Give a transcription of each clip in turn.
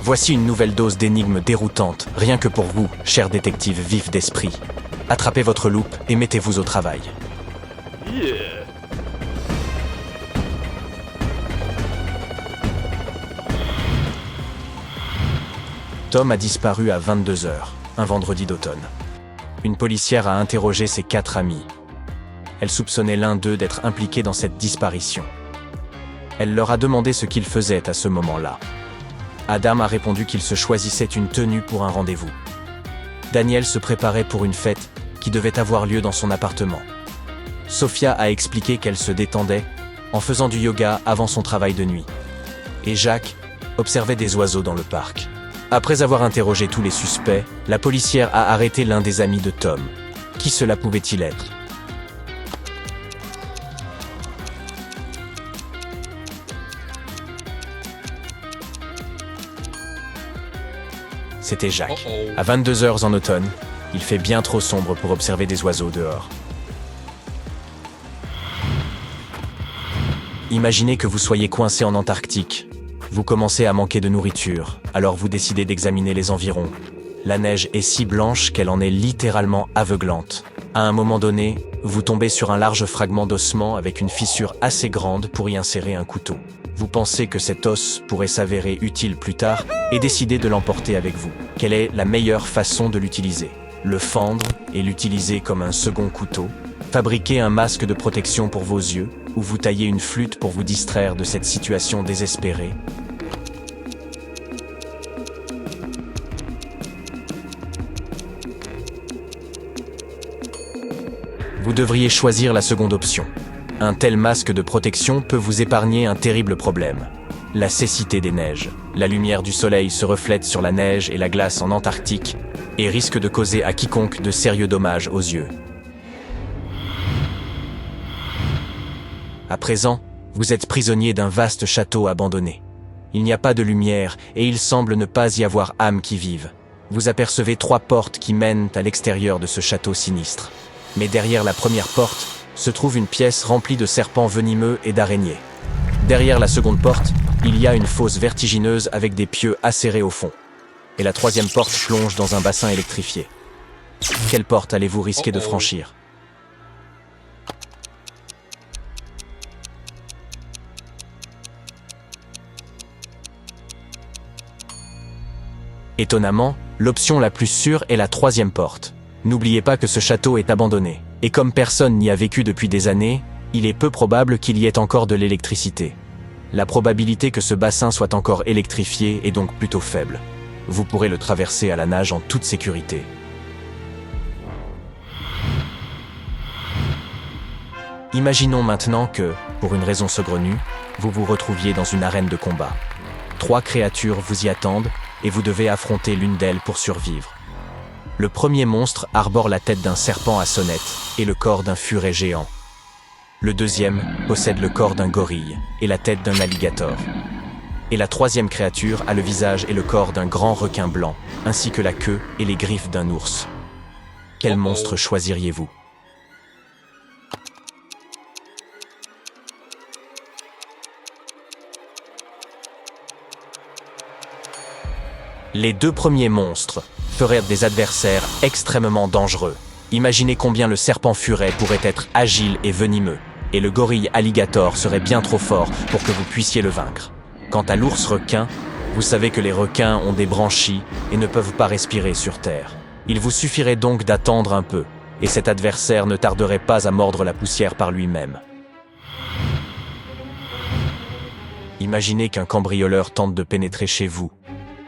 Voici une nouvelle dose d'énigmes déroutantes, rien que pour vous, cher détective vif d'esprit. Attrapez votre loupe et mettez-vous au travail. Yeah. Tom a disparu à 22 h, un vendredi d'automne. Une policière a interrogé ses 4 amis. Elle soupçonnait l'un d'eux d'être impliqué dans cette disparition. Elle leur a demandé ce qu'il faisait à ce moment-là. Adam a répondu qu'il se choisissait une tenue pour un rendez-vous. Daniel se préparait pour une fête qui devait avoir lieu dans son appartement. Sophia a expliqué qu'elle se détendait en faisant du yoga avant son travail de nuit. Et Jacques observait des oiseaux dans le parc. Après avoir interrogé tous les suspects, la policière a arrêté l'un des amis de Tom. Qui cela pouvait-il être? C'était Jacques. À 22 h en automne, il fait bien trop sombre pour observer des oiseaux dehors. Imaginez que vous soyez coincé en Antarctique. Vous commencez à manquer de nourriture, alors vous décidez d'examiner les environs. La neige est si blanche qu'elle en est littéralement aveuglante. À un moment donné, vous tombez sur un large fragment d'ossement avec une fissure assez grande pour y insérer un couteau. Vous pensez que cet os pourrait s'avérer utile plus tard et décidez de l'emporter avec vous. Quelle est la meilleure façon de l'utiliser? Le fendre et l'utiliser comme un second couteau? Fabriquer un masque de protection pour vos yeux ou vous tailler une flûte pour vous distraire de cette situation désespérée? Vous devriez choisir la seconde option. Un tel masque de protection peut vous épargner un terrible problème. La cécité des neiges. La lumière du soleil se reflète sur la neige et la glace en Antarctique et risque de causer à quiconque de sérieux dommages aux yeux. À présent, vous êtes prisonnier d'un vaste château abandonné. Il n'y a pas de lumière et il semble ne pas y avoir âme qui vive. Vous apercevez 3 portes qui mènent à l'extérieur de ce château sinistre. Mais derrière la première porte se trouve une pièce remplie de serpents venimeux et d'araignées. Derrière la seconde porte, il y a une fosse vertigineuse avec des pieux acérés au fond. Et la troisième porte plonge dans un bassin électrifié. Quelle porte allez-vous risquer de franchir? Étonnamment, l'option la plus sûre est la troisième porte. N'oubliez pas que ce château est abandonné. Et comme personne n'y a vécu depuis des années, il est peu probable qu'il y ait encore de l'électricité. La probabilité que ce bassin soit encore électrifié est donc plutôt faible. Vous pourrez le traverser à la nage en toute sécurité. Imaginons maintenant que, pour une raison saugrenue, vous vous retrouviez dans une arène de combat. 3 créatures vous y attendent et vous devez affronter l'une d'elles pour survivre. Le premier monstre arbore la tête d'un serpent à sonnette et le corps d'un furet géant. Le deuxième possède le corps d'un gorille et la tête d'un alligator. Et la troisième créature a le visage et le corps d'un grand requin blanc, ainsi que la queue et les griffes d'un ours. Quel monstre choisiriez-vous? Les 2 premiers monstres feraient des adversaires extrêmement dangereux. Imaginez combien le serpent furet pourrait être agile et venimeux, et le gorille alligator serait bien trop fort pour que vous puissiez le vaincre. Quant à l'ours requin, vous savez que les requins ont des branchies et ne peuvent pas respirer sur terre. Il vous suffirait donc d'attendre un peu, et cet adversaire ne tarderait pas à mordre la poussière par lui-même. Imaginez qu'un cambrioleur tente de pénétrer chez vous.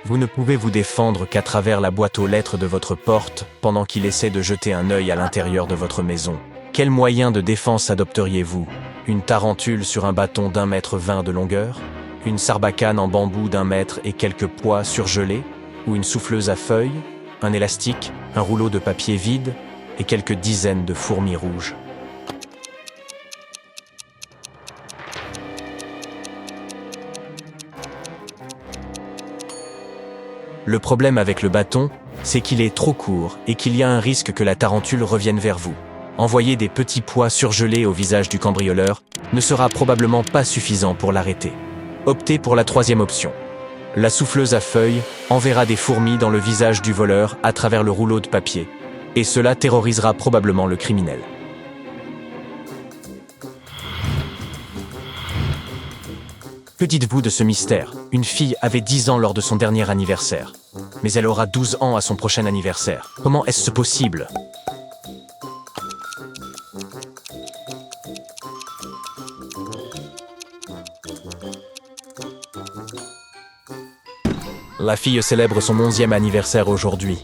Vous ne pouvez vous défendre qu'à travers la boîte aux lettres de votre porte pendant qu'il essaie de jeter un œil à l'intérieur de votre maison. Quel moyen de défense adopteriez-vous? Une tarentule sur un bâton d'1,20 m de longueur? Une sarbacane en bambou d'1 mètre et quelques pois surgelés? Ou une souffleuse à feuilles? Un élastique? Un rouleau de papier vide? Et quelques dizaines de fourmis rouges? Le problème avec le bâton, c'est qu'il est trop court et qu'il y a un risque que la tarentule revienne vers vous. Envoyer des petits pois surgelés au visage du cambrioleur ne sera probablement pas suffisant pour l'arrêter. Optez pour la troisième option. La souffleuse à feuilles enverra des fourmis dans le visage du voleur à travers le rouleau de papier, et cela terrorisera probablement le criminel. Que dites-vous de ce mystère? Une fille avait 10 ans lors de son dernier anniversaire, mais elle aura 12 ans à son prochain anniversaire. Comment est-ce possible? La fille célèbre son 11e anniversaire aujourd'hui.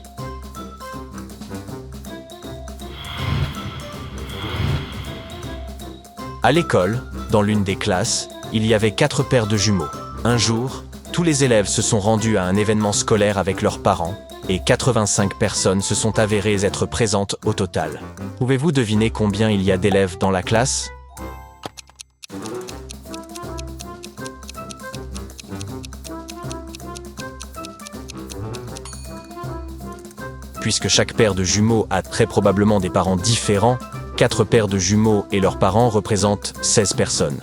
À l'école, dans l'une des classes, il y avait 4 paires de jumeaux. Un jour, tous les élèves se sont rendus à un événement scolaire avec leurs parents, et 85 personnes se sont avérées être présentes au total. Pouvez-vous deviner combien il y a d'élèves dans la classe? Puisque chaque paire de jumeaux a très probablement des parents différents, 4 paires de jumeaux et leurs parents représentent 16 personnes.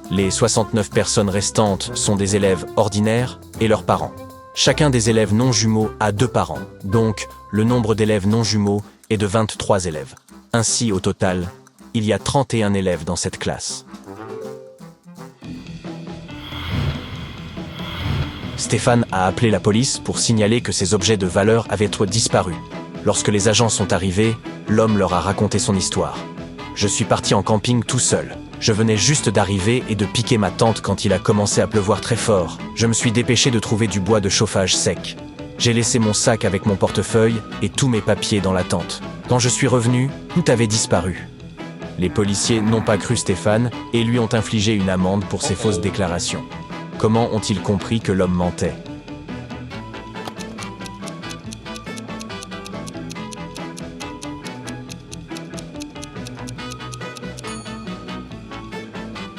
Les 69 personnes restantes sont des élèves ordinaires et leurs parents. Chacun des élèves non jumeaux a 2 parents, donc le nombre d'élèves non jumeaux est de 23 élèves. Ainsi, au total, il y a 31 élèves dans cette classe. Stéphane a appelé la police pour signaler que ses objets de valeur avaient disparu. Lorsque les agents sont arrivés, l'homme leur a raconté son histoire. « Je suis parti en camping tout seul. Je venais juste d'arriver et de piquer ma tente quand il a commencé à pleuvoir très fort. Je me suis dépêché de trouver du bois de chauffage sec. J'ai laissé mon sac avec mon portefeuille et tous mes papiers dans la tente. Quand je suis revenu, tout avait disparu. » Les policiers n'ont pas cru Stéphane et lui ont infligé une amende pour ses fausses déclarations. Comment ont-ils compris que l'homme mentait?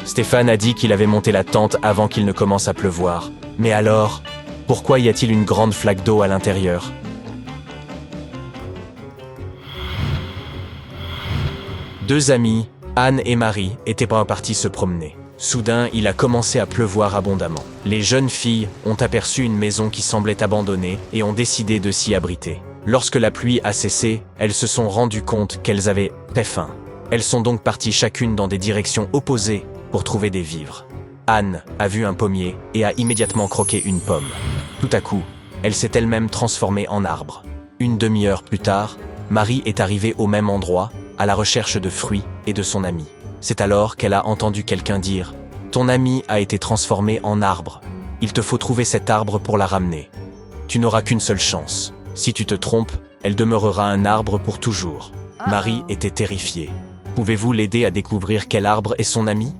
Stéphane a dit qu'il avait monté la tente avant qu'il ne commence à pleuvoir. Mais alors, pourquoi y a-t-il une grande flaque d'eau à l'intérieur? Deux amis, Anne et Marie, étaient partis se promener. Soudain, il a commencé à pleuvoir abondamment. Les jeunes filles ont aperçu une maison qui semblait abandonnée et ont décidé de s'y abriter. Lorsque la pluie a cessé, elles se sont rendues compte qu'elles avaient très faim. Elles sont donc parties chacune dans des directions opposées pour trouver des vivres. Anne a vu un pommier et a immédiatement croqué une pomme. Tout à coup, elle s'est elle-même transformée en arbre. Une demi-heure plus tard, Marie est arrivée au même endroit, à la recherche de fruits et de son ami. C'est alors qu'elle a entendu quelqu'un dire « Ton ami a été transformé en arbre. Il te faut trouver cet arbre pour la ramener. Tu n'auras qu'une seule chance. Si tu te trompes, elle demeurera un arbre pour toujours. » Marie était terrifiée. Pouvez-vous l'aider à découvrir quel arbre est son ami?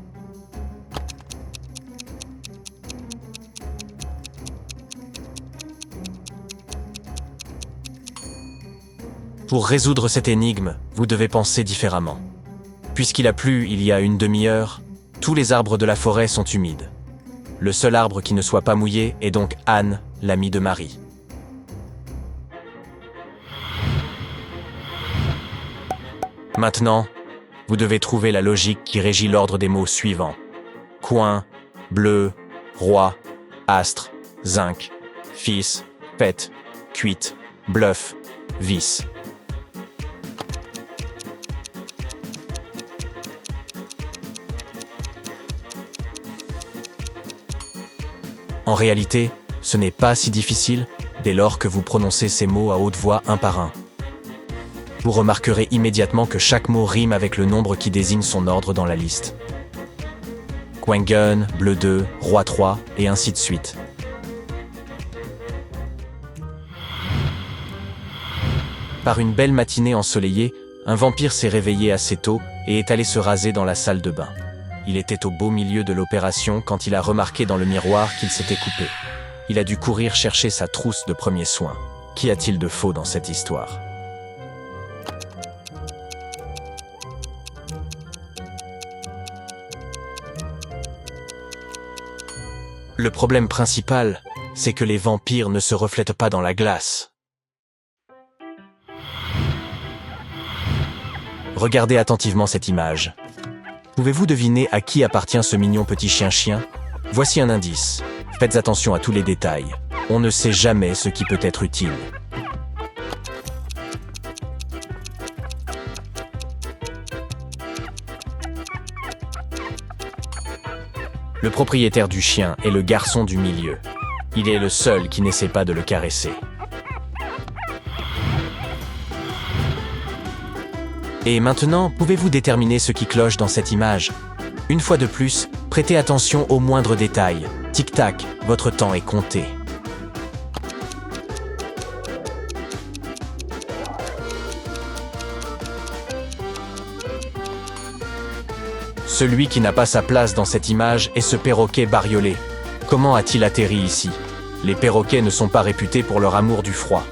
Pour résoudre cette énigme, vous devez penser différemment. Puisqu'il a plu il y a une demi-heure, tous les arbres de la forêt sont humides. Le seul arbre qui ne soit pas mouillé est donc Anne, l'amie de Marie. Maintenant, vous devez trouver la logique qui régit l'ordre des mots suivants. Coin, bleu, roi, astre, zinc, fils, fête, cuite, bluff, vis. En réalité, ce n'est pas si difficile dès lors que vous prononcez ces mots à haute voix un par un. Vous remarquerez immédiatement que chaque mot rime avec le nombre qui désigne son ordre dans la liste. Quengen, bleu 2, roi 3, et ainsi de suite. Par une belle matinée ensoleillée, un vampire s'est réveillé assez tôt et est allé se raser dans la salle de bain. Il était au beau milieu de l'opération quand il a remarqué dans le miroir qu'il s'était coupé. Il a dû courir chercher sa trousse de premiers soins. Qu'y a-t-il de faux dans cette histoire? Le problème principal, c'est que les vampires ne se reflètent pas dans la glace. Regardez attentivement cette image. Pouvez-vous deviner à qui appartient ce mignon petit chien-chien? Voici un indice. Faites attention à tous les détails. On ne sait jamais ce qui peut être utile. Le propriétaire du chien est le garçon du milieu. Il est le seul qui n'essaie pas de le caresser. Et maintenant, pouvez-vous déterminer ce qui cloche dans cette image? Une fois de plus, prêtez attention aux moindres détails. Tic-tac, votre temps est compté. Celui qui n'a pas sa place dans cette image est ce perroquet bariolé. Comment a-t-il atterri ici? Les perroquets ne sont pas réputés pour leur amour du froid.